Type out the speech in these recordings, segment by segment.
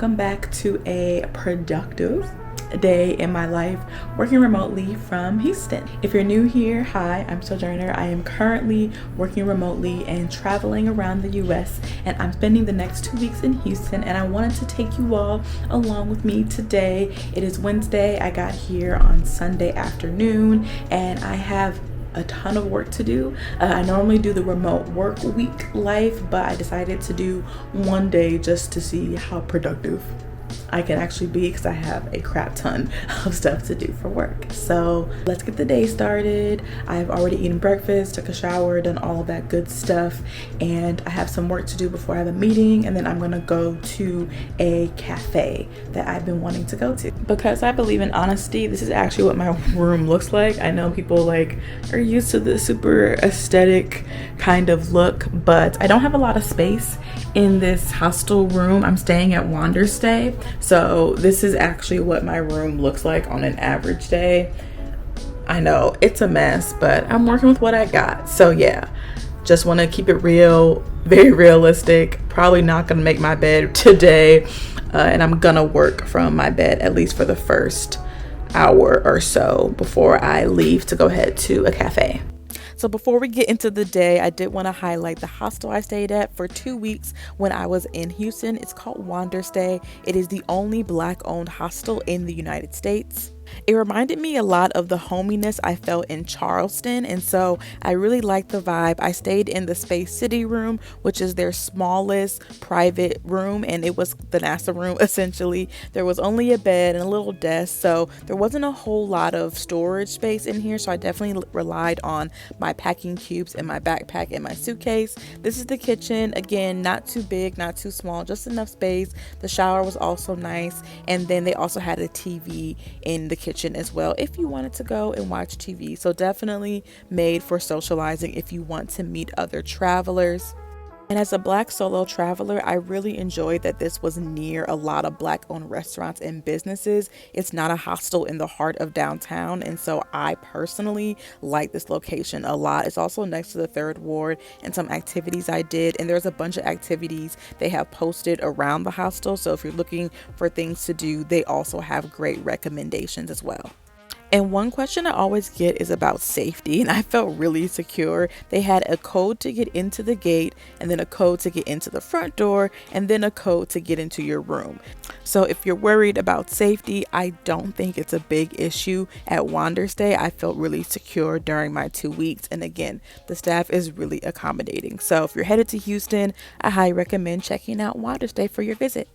welcome back to a productive day in my life working remotely from Houston. If you're new here, hi, I'm Sojourner. I am currently working remotely and traveling around the US, and I'm spending the next 2 weeks in Houston, and I wanted to take you all along with me today. It is Wednesday. I got here on Sunday afternoon and I have a ton of work to do. I normally do the remote work week life, but I decided to do one day just to see how productive I can actually be, because I have a crap ton of stuff to do for work. So let's get the day started. I've already eaten breakfast, took a shower, done all of that good stuff, and I have some work to do before I have a meeting, and then I'm gonna go to a cafe that I've been wanting to go to. Because I believe in honesty, this is actually what my room looks like. I know people are used to the super aesthetic kind of look, but I don't have a lot of space in this hostel room. I'm staying at Wanderstay, so this is actually what my room looks like on an average day. I know it's a mess, but I'm working with what I got. So yeah, just want to keep it real, very realistic. Probably not gonna make my bed today, and I'm gonna work from my bed at least for the first hour or so before I leave to go head to a cafe. So before we get into the day, I did want to highlight the hostel I stayed at for 2 weeks when I was in Houston. It's called Wanderstay. It is the only Black-owned hostel in the United States. It reminded me a lot of the hominess I felt in Charleston, and so I really liked the vibe. I stayed in the Space City room, which is their smallest private room, and it was the NASA room essentially. There was only a bed and a little desk, so there wasn't a whole lot of storage space in here, so I definitely relied on my packing cubes and my backpack and my suitcase. This is the kitchen. Again, not too big, not too small, just enough space. The shower was also nice, and then they also had a TV in the kitchen as well if you wanted to go and watch TV. So definitely made for socializing if you want to meet other travelers. And as a Black solo traveler, I really enjoyed that this was near a lot of Black-owned restaurants and businesses. It's not a hostel in the heart of downtown, and so I personally like this location a lot. It's also next to the Third Ward and some activities I did, and there's a bunch of activities they have posted around the hostel, so if you're looking for things to do, they also have great recommendations as well. And one question I always get is about safety, and I felt really secure. They had a code to get into the gate, and then a code to get into the front door, and then a code to get into your room. So if you're worried about safety, I don't think it's a big issue at Wanderstay. I felt really secure during my 2 weeks, and again, the staff is really accommodating. So if you're headed to Houston, I highly recommend checking out Wanderstay for your visit.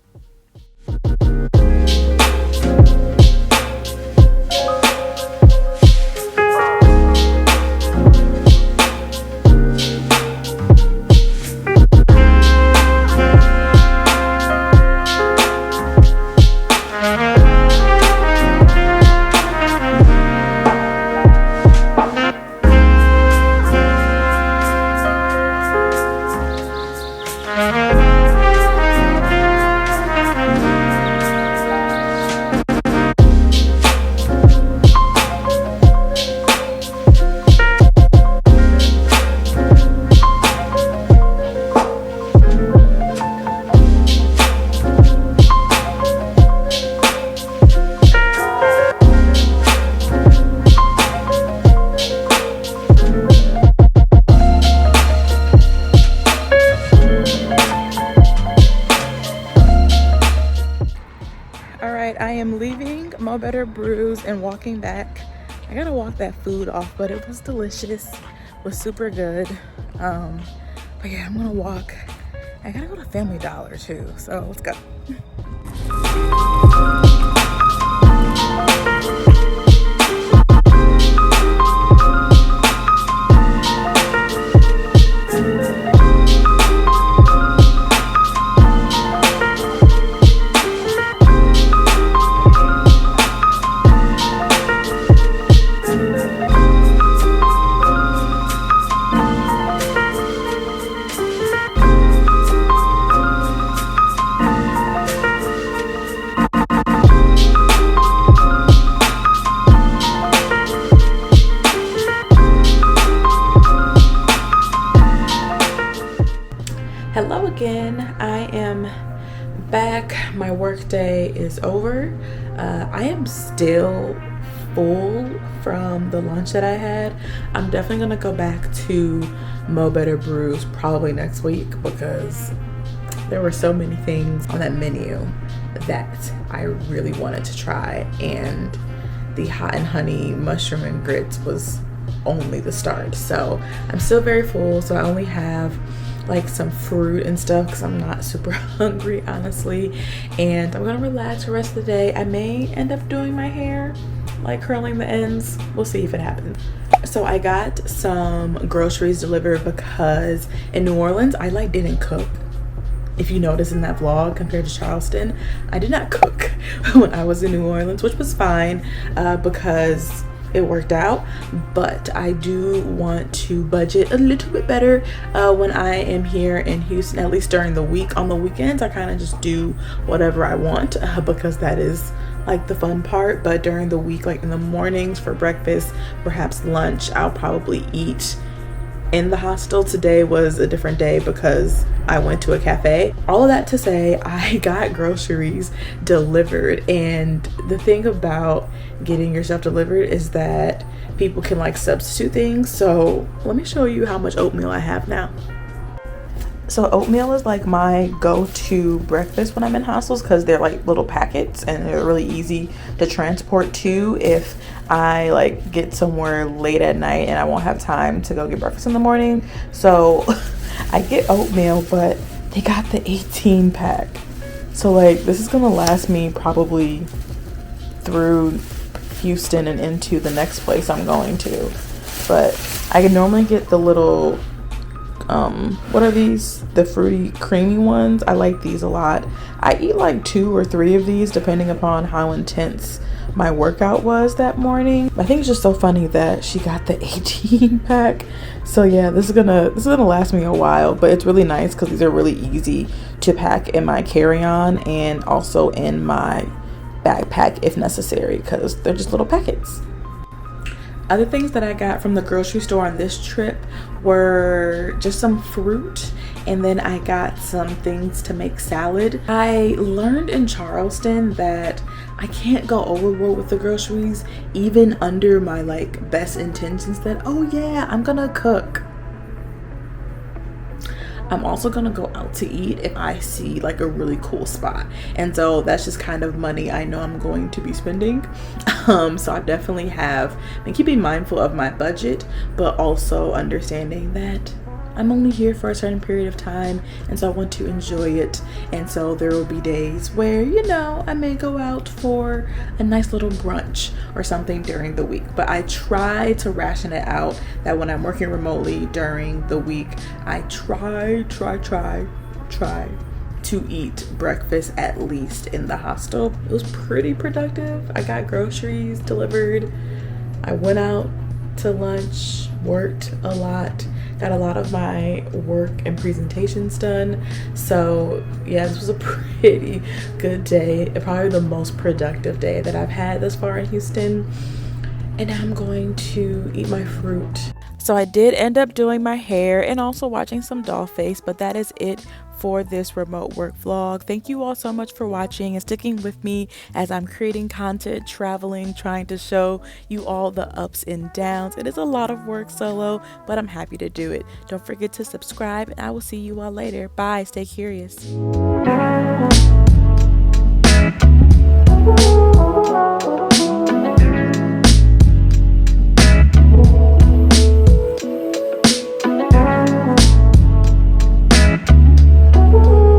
I am leaving Mo Better Brews and walking back. I gotta walk that food off, but it was delicious. It was super good. But yeah, I'm gonna walk. I gotta go to Family Dollar too, so let's go. back. My work day is over. I am still full from the lunch that I had. I'm definitely gonna go back to Mo Better Brews probably next week because there were so many things on that menu that I really wanted to try, and the hot and honey mushroom and grits was only the start. So I'm still very full, so I only have like some fruit and stuff because I'm not super hungry, honestly, and I'm gonna relax the rest of the day. I may end up doing my hair, like curling the ends. We'll see if it happens. So I got some groceries delivered because in New Orleans I didn't cook. If you notice in that vlog compared to Charleston, I did not cook when I was in New Orleans, which was fine because it worked out. But I do want to budget a little bit better when I am here in Houston, at least during the week. On the weekends, I kind of just do whatever I want because that is like the fun part. But during the week, like in the mornings for breakfast, perhaps lunch, I'll probably eat in the hostel. Today was a different day because I went to a cafe. All of that to say, I got groceries delivered, and the thing about getting your stuff delivered is that people can like substitute things. So let me show you how much oatmeal I have now. So oatmeal is like my go-to breakfast when I'm in hostels because they're like little packets and they're really easy to transport to if I like get somewhere late at night and I won't have time to go get breakfast in the morning. So I get oatmeal, but they got the 18 pack. So like this is gonna last me probably through Houston and into the next place I'm going to. But I can normally get the little what are these, the fruity creamy ones. I like these a lot. I eat like 2 or 3 of these depending upon how intense my workout was that morning. I think it's just so funny that she got the 18 pack. So yeah, this is gonna last me a while, but it's really nice because these are really easy to pack in my carry-on and also in my backpack if necessary because they're just little packets. Other things that I got from the grocery store on this trip were just some fruit, and then I got some things to make salad. I learned in Charleston that I can't go overboard with the groceries, even under my like best intentions that, oh yeah, I'm gonna cook. I'm also gonna go out to eat if I see like a really cool spot, and so that's just kind of money I know I'm going to be spending. So I definitely have been keeping mindful of my budget, but also understanding that I'm only here for a certain period of time, and so I want to enjoy it. And so there will be days where, you know, I may go out for a nice little brunch or something during the week, but I try to ration it out that when I'm working remotely during the week, I try to eat breakfast at least in the hostel. It was pretty productive. I got groceries delivered. I went out to lunch, worked a lot, got a lot of my work and presentations done. So yeah, this was a pretty good day, probably the most productive day that I've had thus far in Houston. And now I'm going to eat my fruit. So I did end up doing my hair and also watching some Dollface, but that is it for this remote work vlog. Thank you all so much for watching and sticking with me as I'm creating content, traveling, trying to show you all the ups and downs. It is a lot of work solo, but I'm happy to do it. Don't forget to subscribe, and I will see you all later. Bye. Stay curious.